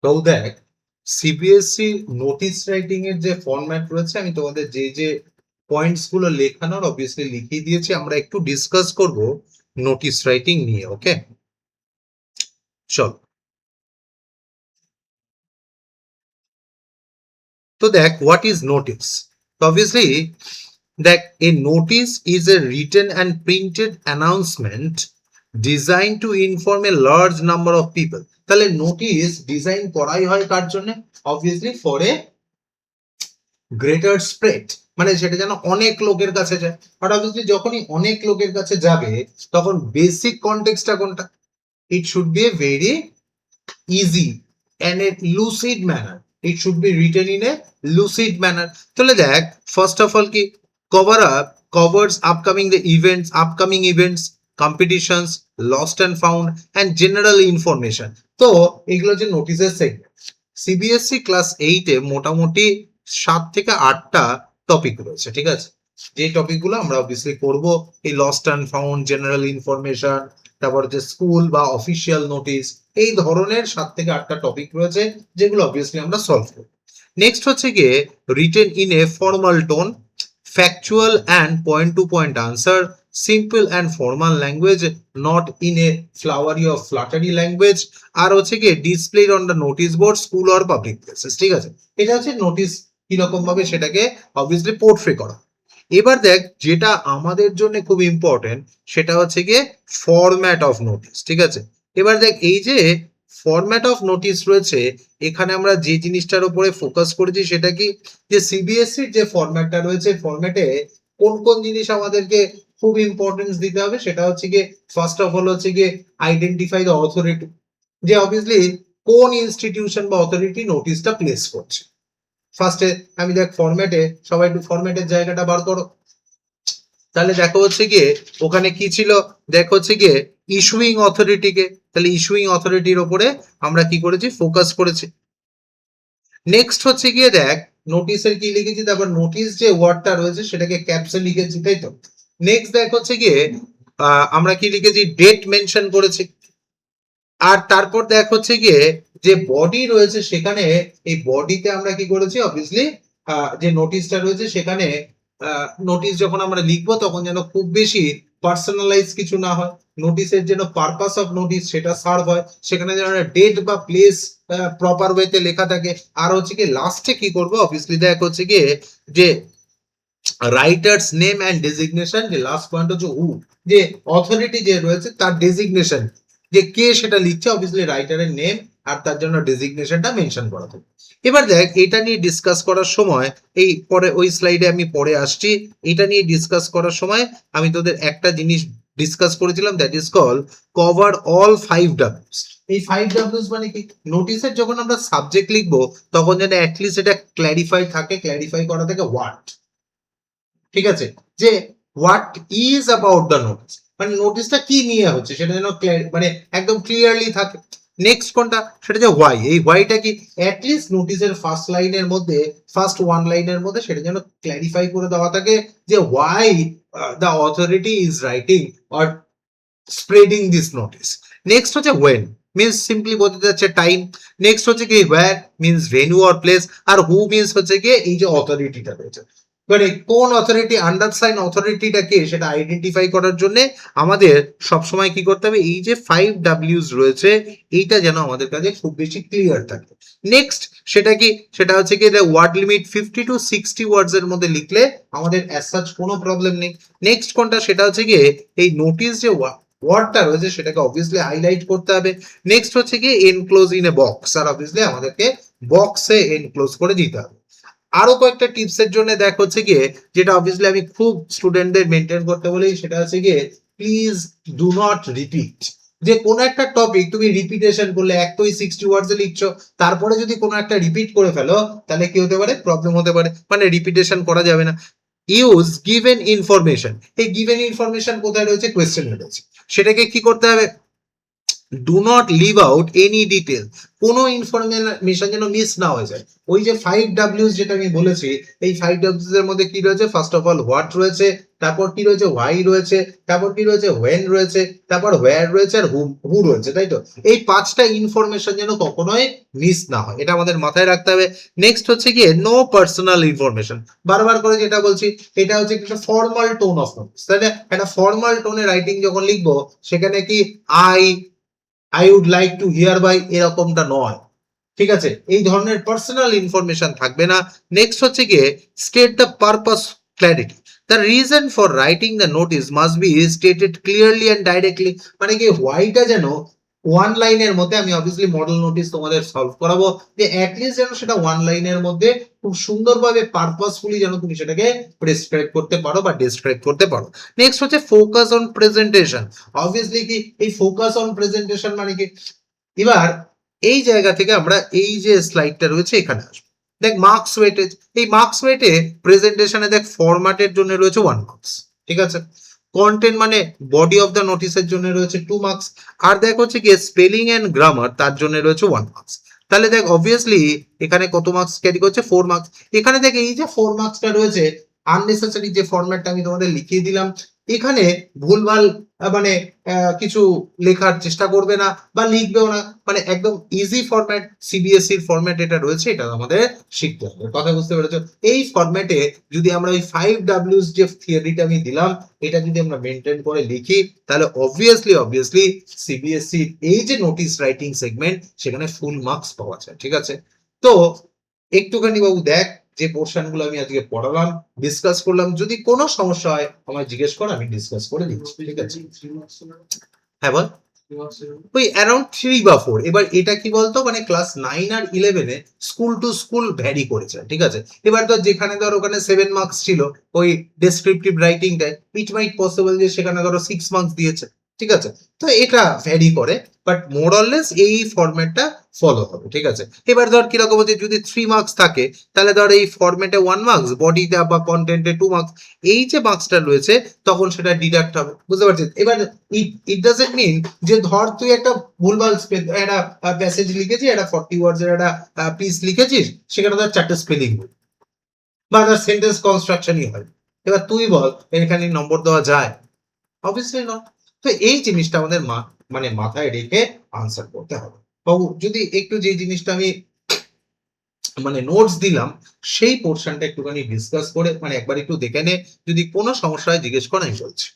তো দেখ, CBSE notice writing এর যে ফরম্যাট রয়েছে, আমি তোমাদের যে যে পয়েন্টস গুলো লেখানোর অবভিয়াসলি লিখিয়ে দিয়েছি। আমরা একটু ডিসকাস করব নোটিস রাইটিং নিয়ে। ওকে, চল। তো দেখ, হোয়াট ইজ নোটিস? অবভিয়াসলি দেখ, a notice is a written and printed announcement designed to inform a large number of people. তাহলে নোটিস ডিজাইন করাই হয় কার জন্য? Obviously for a greater spread, মানে সেটা যেন অনেক লোকের কাছে যায়। বাট অবভিয়াসলি যখনই অনেক লোকের কাছে যাবে, তখন বেসিক কনটেক্সটটা কোনটা? It should B a very easy and a lucid manner. It should be written in a lucid manner. তাহলে দেখ, ফার্স্ট অফ অল কি cover up covers upcoming events, competitions, lost and found and general information. তো এগুলো যে নোটিসের segment, CBSE class 8 এ মোটামুটি 7 থেকে 8টা topic রয়েছে, ঠিক আছে? যে টপিকগুলো আমরা অবভিয়াসলি করব, এই lost and found, general information, তারপর যে স্কুল বা অফিসিয়াল নোটিস, এই ধরনের 7 থেকে 8টা টপিক রয়েছে যেগুলো অবভিয়াসলি আমরা সলভ করব। নেক্সট হচ্ছে গিয়ে written in a formal tone, factual and point to point answer, simple and formal language, not in a flowery or flattery language, আর হচ্ছে গিয়ে displayed on the notice board, school or public places. ঠিক আছে, এটা হচ্ছে notice কিরকম ভাবে সেটাকে অবভিয়াসলি পোর্ট্রে করা। এবার দেখ, যেটা আমাদের জন্য খুব ইম্পর্টেন্ট সেটা হচ্ছে গিয়ে ফরম্যাট অফ নোটিস। ঠিক আছে, এবার দেখ, এই যে ফরম্যাট অফ নোটিস রয়েছে, এখানে আমরা যে জিনিসটার উপরে ফোকাস করেছি সেটা কি, যে সিবিএসসির যে ফরম্যাটটা রয়েছে, ফরম্যাটে কোন কোন জিনিস আমাদেরকে খুব ইম্পর্টেন্স দিতে হবে, সেটা হচ্ছে গিয়ে ফার্স্ট অফ অল হচ্ছে গিয়ে আইডেন্টিফাই দ্য অথরিটি, যে অবভিয়াসলি কোন ইনস্টিটিউশন বা অথরিটি নোটিসটা প্লেস করছে। ফার্স্টে আমি দেখ ফরম্যাটে, সবাই একটু ফরম্যাটের জায়গাটা বার করো। তাহলে দেখো হচ্ছে গিয়ে ওখানে কি ছিল, দেখো হচ্ছে গিয়ে ইস্যুইং অথরিটিকে, তাহলে ইস্যুইং অথরিটির ওপরে আমরা কি করেছি, ফোকাস করেছি। নেক্সট হচ্ছে গিয়ে দেখ, নোটিসের কি লিখেছি, তারপর নোটিস যে ওয়ার্ডটা রয়েছে সেটাকে ক্যাপসে লিখেছি, তাই তো? নেক্সট দেখ হচ্ছে গিয়ে আমরা কি লিখেছি, ডেট মেনশন করেছি। আর তারপর দেখ হচ্ছে গিয়ে যে বডি রয়েছে সেখানে, এই বডিতে আমরা কি করেছি, অবভিয়াসলি যে নোটিশটা রয়েছে সেখানে নোটিশ যখন আমরা লিখবো তখন যেন খুব বেশি পার্সোনালাইজ কিছু না হয়, নোটিশের যেন পারপাস অফ নোটিশ সেটা সার্ভ হয়, সেখানে যেন ডেট বা প্লেস প্রপার ওয়েতে লেখা থাকে। আর হচ্ছে কি লাস্টে কি করবো, অবভিয়াসলি দেখ হচ্ছে গিয়ে যে রাইটার্স নেম অ্যান্ড ডেজিগনেশন, যে লাস্ট পয়েন্ট হচ্ছে হু, যে অথরিটি যে রয়েছে তার ডেজিগনেশন, যে কে সেটা লিখছে, অবভিয়াসলি রাইটারের নেম আর তার জন্য ডেজিগনেশনটা মেনশন করা থাকে। এবার দেখ, এটা নিয়ে ডিসকাস করার সময়, এই পরে ওই স্লাইডে আমি পরে আসছি, এটা নিয়ে ডিসকাস করার সময় আমি তোদের একটা জিনিস ডিসকাস করেছিলাম, that is call cover all 5 ডাব্লিউস। এই 5 ডাব্লিউস মানে কি, নোটিসের যখন আমরা সাবজেক্ট লিখবো তখন যেন অ্যাটলিস্ট এটা ক্ল্যারিফাই থাকে, ক্ল্যারিফাই করা থাকে হোয়াট, ঠিক আছে, যে what is about the notice, মানে নোটিসটা কি নিয়ে হচ্ছে সেটা যেন মানে একদম ক্লিয়ারলি থাকে। নেক্সট কোনটা, সেটা যে হোয়াই, এই হোয়াইটা কি অ্যাটলিস্ট নোটিসের ফার্স্ট লাইনের মধ্যে, ফার্স্ট ওয়ান লাইনের মধ্যে সেটা যেন ক্ল্যারিফাই করে দেওয়া থাকে, যে why the authority is writing or spreading this notice. Next হচ্ছে ওয়েন, মিনস সিম্পলি বলতে যাচ্ছে টাইম। নেক্সট হচ্ছে কি where, means venue or place. আর হু মিনস হচ্ছে কি এই যে অথরিটিটা রয়েছে, মানে কোন অথরিটি, আন্ডারসাইন অথরিটিটা কে সেটা আইডেন্টিফাই করার জন্য আমাদের সবসময় কি করতে হবে, এই যে 5 ডাব্লিউস রয়েছে এইটা যেন আমাদের কাছে খুব বেশি ক্লিয়ার থাকে। নেক্সট সেটা কি, সেটা হচ্ছে কি ওয়ার্ড লিমিট 50 to 60 ওয়ার্ডস এর মধ্যে লিখলে আমাদের অ্যাজ সাচ কোনো প্রবলেম নেই। নেক্সট কোনটা, সেটা হচ্ছে কি এই নোটিস যে ওয়ার্ডটা রয়েছে সেটাকে অবভিয়াসলি হাইলাইট করতে হবে। নেক্সট হচ্ছে কি এনক্লোজ ইন এ বক্স, আর অবভিয়াসলি আমাদেরকে বক্সে এনক্লোজ করে দিতে হবে। আরো কয়েকটা টিপসের জন্য দেখ হচ্ছে গিয়ে, যেটা অবভিয়াসলি আমি খুব স্টুডেন্টদের মেনটেন করতে বলি, সেটা হচ্ছে গিয়ে প্লিজ ডু নট রিপিট। যে কোনো একটা টপিক তুমি রিপিটেশন করলে, এক তো 60 ওয়ার্ডস এ লিখছো, তারপরে যদি কোনো একটা রিপিট করে ফেলো তাহলে কি হতে পারে, প্রবলেম হতে পারে, মানে রিপিটেশন করা যাবে না। ইউজ গিভেন ইনফরমেশন, এই গিভেন ইনফরমেশন কোথায় রয়েছে, কোয়েশ্চেনে রয়েছে, সেটাকে কি করতে হবে, do not leave out any detail, কোনো ইনফরমেশন যেন মিস না হয়ে যায়। ওই যে 5 ডাব্লিউস যেটা আমি বলেছি, এই 5 ডাব্লিউস এর মধ্যে কি রয়েছে, ফার্স্ট অফ অল হোয়াট রয়েছে, তারপর কি রয়েছে হোয়াই রয়েছে, তারপর কি রয়েছে হোয়েন রয়েছে, তারপর হোয়ার রয়েছে আর হু রয়েছে, তাই তো? এই 5টা ইনফরমেশন যেন কখনোই মিস না হয়, এটা আমাদের মাথায় রাখতে হবে। নেক্সট হচ্ছে গিয়ে নো পার্সোনাল ইনফরমেশন, বারবার করে যেটা বলছি, এটা হচ্ছে একটা ফর্মাল টোন অফ নোটিস, তাই না? একটা ফর্মাল টোনে রাইটিং যখন লিখবো সেখানে কি I would like to hear by এরকমটা নয়, ঠিক আছে? এই ধরনের পার্সোনাল ইনফরমেশন থাকবে না। নেক্সট হচ্ছে গিয়ে state the purpose clarity, the reason for writing the notice must be stated clearly and directly, মানে কি হোয়াইটা যেন ওয়ান লাইনের মধ্যে, আমি অবভিয়াসলি মডেল নোটিস তোমাদের সলভ করাবো, যে অ্যাটলিস্ট যেন সেটা ওয়ান লাইনের মধ্যে খুব সুন্দরভাবে পারপাসফুলি যেন তুমি সেটাকে প্রেসক্রাইব করতে পারো বা ডিসক্রাইব করতে পারো। নেক্সট হচ্ছে ফোকাস অন প্রেজেন্টেশন, অবভিয়াসলি কি এই ফোকাস অন প্রেজেন্টেশন মানে কি, এবার এই জায়গা থেকে আমরা এই যে স্লাইডটা রয়েছে এখানে আসবো। দেখ মার্কস ওয়েটেজ, এই মার্কস ওয়েটে প্রেজেন্টেশনে দেখ ফরম্যাটের জন্য রয়েছে 1 মার্কস, ঠিক আছে? কন্টেন্ট মানে বডি অফ দ্য নোটিসের জন্য রয়েছে 2 মার্কস, আর দেখ হচ্ছে কি স্পেলিং এন্ড গ্রামার তার জন্য রয়েছে 1 মার্কস। তাহলে দেখ অবভিয়াসলি এখানে কত মার্কস ক্যারি করছে 4 মার্কস। এখানে দেখ এই যে 4 মার্কসটা রয়েছে, আননেসেসারি যে ফরম্যাটটা আমি তোমাদের লিখিয়ে দিলাম, এখানে ভুলভাল মানে কিছু লেখার চেষ্টা করবে না বা লিখবেও না, মানে একদম ইজি ফরম্যাট, সিবিএসইর ফরম্যাট এটা রয়েছে, এটা আমাদের শিখতে হবে। কথা বুঝতে পেরেছো? এই ফরম্যাটে যদি আমরা ওই 5Ws যে থিওরিটা আমি দিলাম, এটা যদি আমরা মেনটেন করে লিখি, তাহলে অবভিয়াসলি সিবিএসই এই যে নোটিস রাইটিং সেগমেন্ট সেখানে ফুল মার্কস পাওয়া যায়, ঠিক আছে? তো একটুখানি বাবু দেখ যে পোর্শন গুলো আমি আজকে পড়ালাম, ডিসকাস করলাম, যদি কোনো সমস্যা হয় আমায় জিজ্ঞেস কর, আমি ডিসকাস করে দিচ্ছি, ঠিক আছে? হ্যাঁ বল। ওই অ্যারাউন্ড 3 বা 4। এবার এটা কি বলতো, মানে ক্লাস 9 আর 11 এ স্কুল টু স্কুল ভ্যারি করেছে, ঠিক আছে? এবার ধর যেখানে ধর ওখানে 7 মার্কস ছিল ওই ডেসক্রিপটিভ রাইটিংটায়, ইট মাইট পসিবল যে সেখানে ধরো 6 মার্কস দিয়েছে, ঠিক আছে? তো এটা ভ্যারি করে, বাট মোর অর লেস এই ফরম্যাটটা ফলো হবে, ঠিক আছে? এবার ধর কিরকম হচ্ছে, যদি 3 মার্কস থাকে তাহলে ধর এই ফরম্যাটে 1 মার্কস, বডিতে বা কন্টেন্টে 2 মার্কস, এই যে মার্কসটা রয়েছে তখন সেটা ডিডাক্ট হবে, বুঝতে পারছিস? এবার ইট ডাজন্ট মিন যে ধর তুই একটা ভুলভাল একটা প্যাসেজ লিখেছিস, একটা 40 ওয়ার্ডস এর একটা পিস লিখেছিস, সেখানে ধর 4টে স্পেলিং বা ধর সেন্টেন্স কনস্ট্রাকশনই হয়, এবার তুই বল এখানে নম্বর দেওয়া যায়? অবভিয়াসলি না। তো এই জিনিসটা আমাদের মানে মাথায় রেখে আনসার করতে হবে। বাবু যদি একটু যে জিনিসটা আমি মানে নোটস দিলাম সেই পোর্শনটা একটুখানি ডিসকাস করে মানে একবার একটু দেখে নে, যদি কোনো সমস্যা হয় জিজ্ঞেস কর, আমি বলছি।